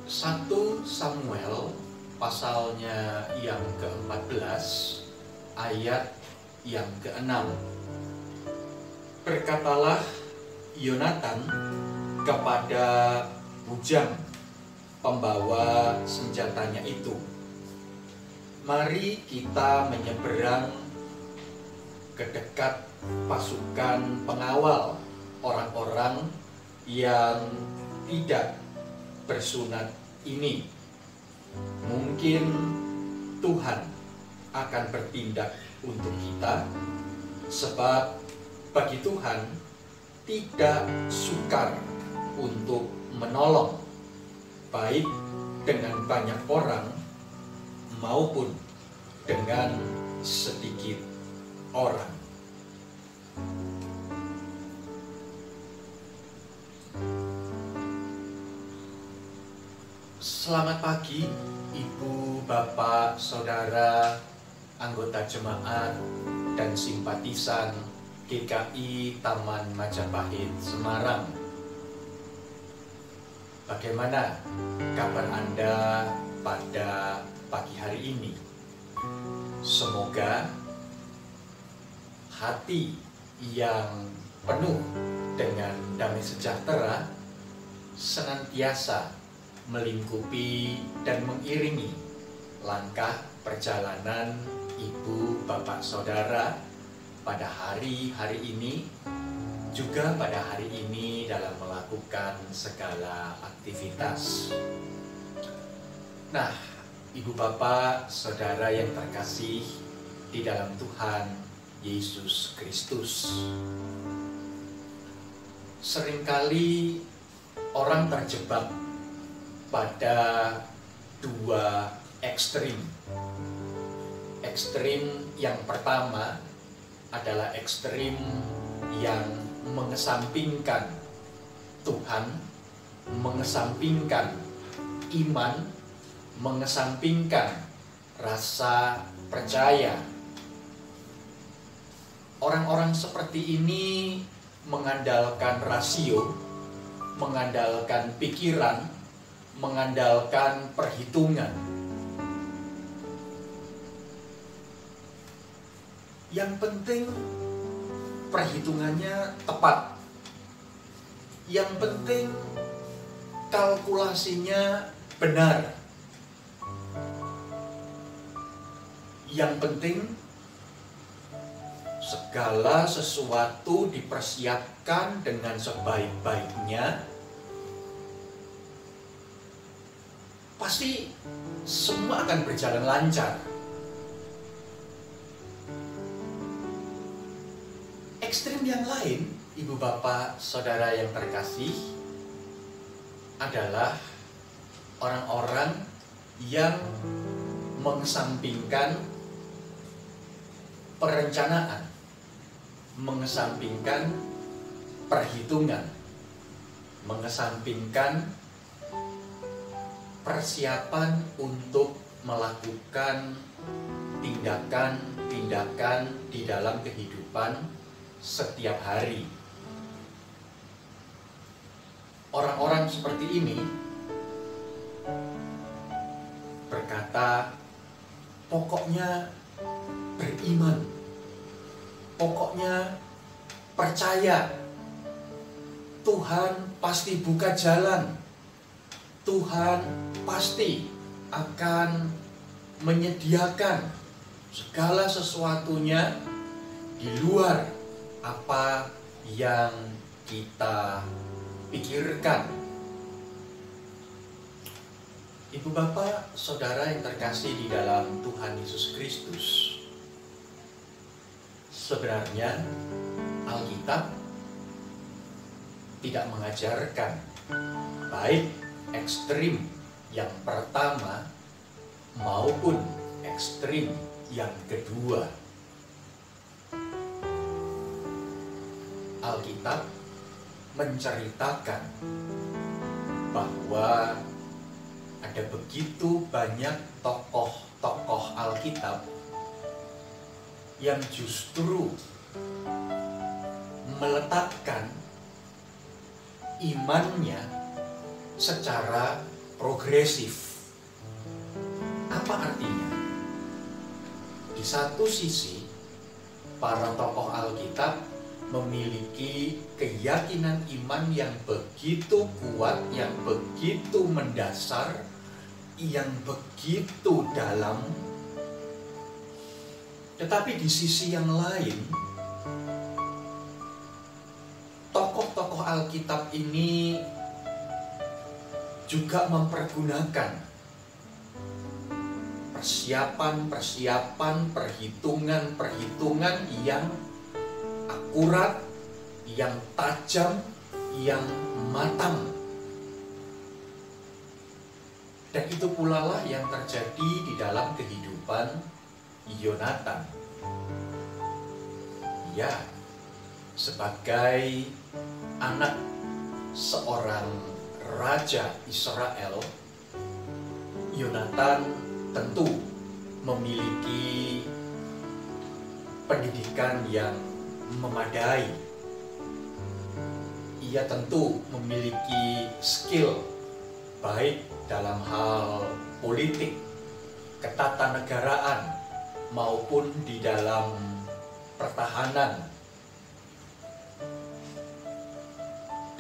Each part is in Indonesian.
1 Samuel pasalnya yang ke-14 ayat yang ke-6. Berkatalah Yonatan kepada bujang pembawa senjatanya itu, "Mari kita menyeberang ke dekat pasukan pengawal orang-orang yang tidak bersunat ini. Mungkin Tuhan akan bertindak untuk kita, sebab bagi Tuhan tidak sukar untuk menolong, baik dengan banyak orang maupun dengan sedikit orang." Selamat pagi, Ibu, Bapak, Saudara, anggota jemaat, dan simpatisan GKI Taman Majapahit, Semarang. Bagaimana kabar Anda pada pagi hari ini? Semoga hati yang penuh dengan damai sejahtera senantiasa melingkupi dan mengiringi langkah perjalanan Ibu, Bapak, Saudara pada hari-hari ini, juga pada hari ini dalam melakukan segala aktivitas. Nah, Ibu, Bapak, Saudara yang terkasih di dalam Tuhan Yesus Kristus, seringkali orang terjebak pada dua ekstrim. Ekstrim yang pertama adalah ekstrim yang mengesampingkan Tuhan, mengesampingkan iman, mengesampingkan rasa percaya. Orang-orang seperti ini mengandalkan rasio, mengandalkan pikiran, mengandalkan perhitungan. Yang penting perhitungannya tepat. Yang penting kalkulasinya benar. Yang penting segala sesuatu dipersiapkan dengan sebaik-baiknya. Pasti semua akan berjalan lancar. Ekstrim yang lain, Ibu, Bapak, Saudara yang terkasih, adalah orang-orang yang mengesampingkan perencanaan, mengesampingkan perhitungan, mengesampingkan persiapan untuk melakukan tindakan-tindakan di dalam kehidupan setiap hari. Orang-orang seperti ini berkata, pokoknya beriman, pokoknya percaya, Tuhan pasti buka jalan, Tuhan pasti akan menyediakan segala sesuatunya di luar apa yang kita pikirkan. Ibu, Bapak, Saudara yang terkasih di dalam Tuhan Yesus Kristus, sebenarnya Alkitab tidak mengajarkan baik ekstrim yang pertama maupun ekstrim yang kedua. Alkitab menceritakan bahwa ada begitu banyak tokoh-tokoh Alkitab yang justru meletakkan imannya secara progresif. Apa artinya? Di satu sisi, para tokoh Alkitab memiliki keyakinan iman yang begitu kuat, yang begitu mendasar, yang begitu dalam. Tetapi di sisi yang lain, tokoh-tokoh Alkitab ini juga mempergunakan persiapan-persiapan, perhitungan-perhitungan yang akurat, yang tajam, yang matang. Dan itu pula lah yang terjadi di dalam kehidupan Yonatan. Ya, sebagai anak seorang raja Israel, Yonatan tentu memiliki pendidikan yang memadai. Ia tentu memiliki skill baik dalam hal politik, ketatanegaraan, maupun di dalam pertahanan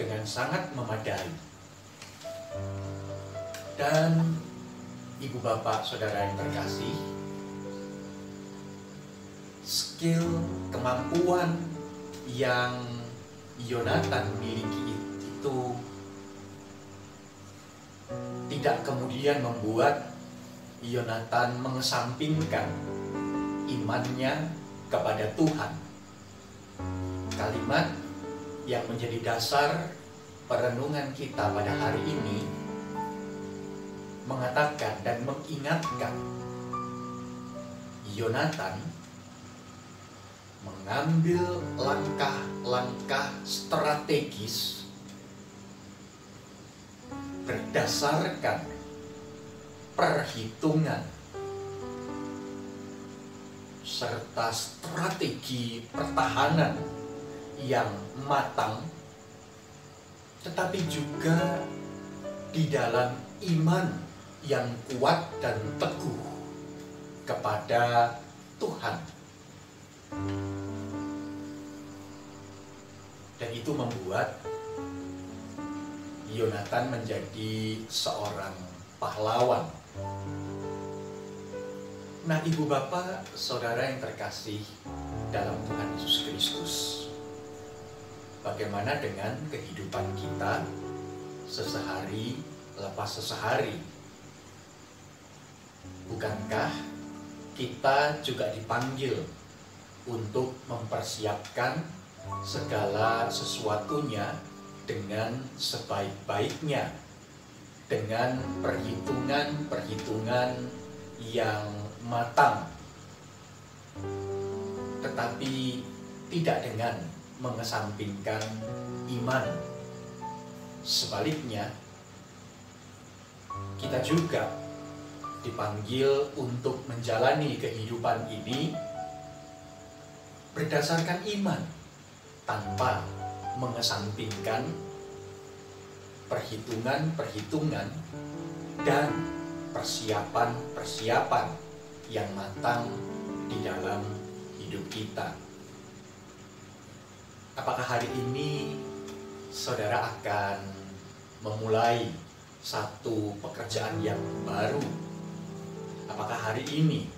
dengan sangat memadai. Dan ibu bapak saudara yang terkasih, skill, kemampuan yang Yonatan miliki itu tidak kemudian membuat Yonatan mengesampingkan imannya kepada Tuhan. Kalimat yang menjadi dasar perenungan kita pada hari ini mengatakan dan mengingatkan Yonatan mengambil langkah-langkah strategis berdasarkan perhitungan serta strategi pertahanan yang matang, tetapi juga di dalam iman yang kuat dan teguh kepada Tuhan. Dan itu membuat Yonatan menjadi seorang pahlawan. Nah, ibu bapak, saudara yang terkasih dalam Tuhan Yesus Kristus, bagaimana dengan kehidupan kita sesehari lepas sesehari? Bukankah kita juga dipanggil untuk mempersiapkan segala sesuatunya dengan sebaik-baiknya, dengan perhitungan-perhitungan yang matang, tetapi tidak dengan mengesampingkan iman. Sebaliknya, kita juga dipanggil untuk menjalani kehidupan ini berdasarkan iman, tanpa mengesampingkan perhitungan-perhitungan dan persiapan-persiapan yang matang di dalam hidup kita. Apakah hari ini saudara akan memulai satu pekerjaan yang baru? Apakah hari ini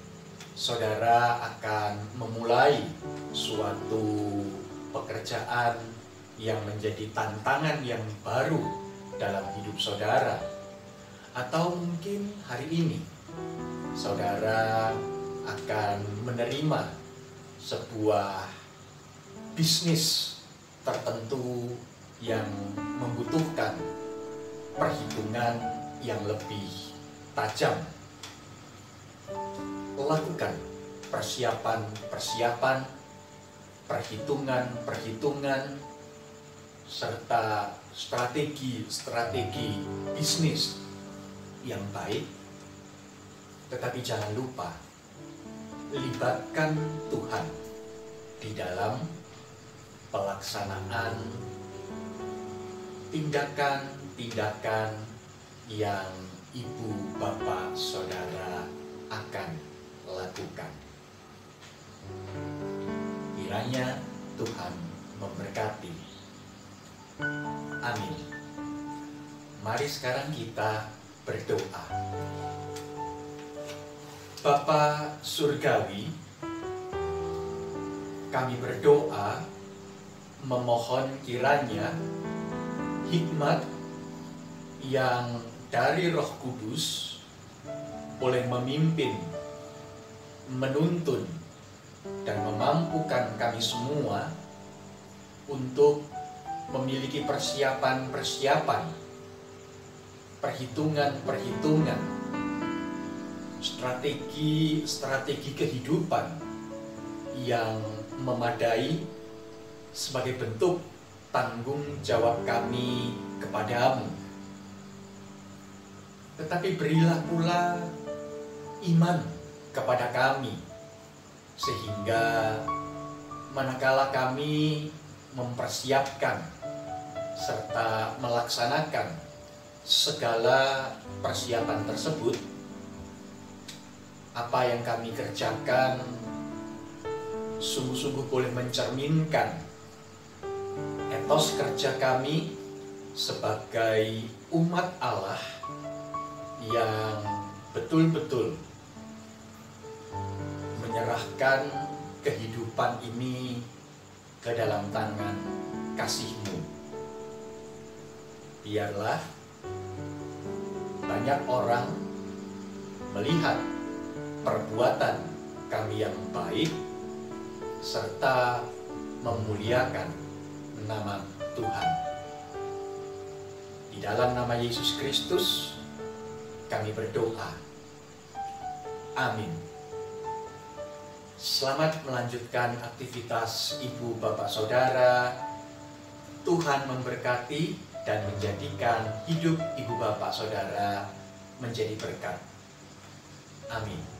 saudara akan memulai suatu pekerjaan yang menjadi tantangan yang baru dalam hidup saudara? Atau mungkin hari ini saudara akan menerima sebuah bisnis tertentu yang membutuhkan perhitungan yang lebih tajam. Lakukan persiapan-persiapan, perhitungan-perhitungan, serta strategi-strategi bisnis yang baik. Tetapi jangan lupa, libatkan Tuhan di dalam pelaksanaan tindakan-tindakan yang ibu, bapak, saudara akan lakukan. Kiranya Tuhan memberkati. Amin. Mari sekarang kita berdoa. Bapa Surgawi, kami berdoa memohon kiranya hikmat yang dari Roh Kudus boleh memimpin, menuntun, dan memampukan kami semua untuk memiliki persiapan-persiapan, perhitungan-perhitungan, strategi kehidupan yang memadai sebagai bentuk tanggung jawab kami kepadamu. Tetapi berilah pula iman kepada kami, sehingga manakala kami mempersiapkan serta melaksanakan segala persiapan tersebut, apa yang kami kerjakan sungguh-sungguh boleh mencerminkan etos kerja kami sebagai umat Allah yang betul-betul menyerahkan kehidupan ini ke dalam tangan kasih-Mu. Biarlah banyak orang melihat perbuatan kami yang baik serta memuliakan nama Tuhan. Di dalam nama Yesus Kristus kami berdoa. Amin. Selamat melanjutkan aktivitas ibu, bapak, saudara. Tuhan memberkati dan menjadikan hidup ibu, bapak, saudara menjadi berkat. Amin.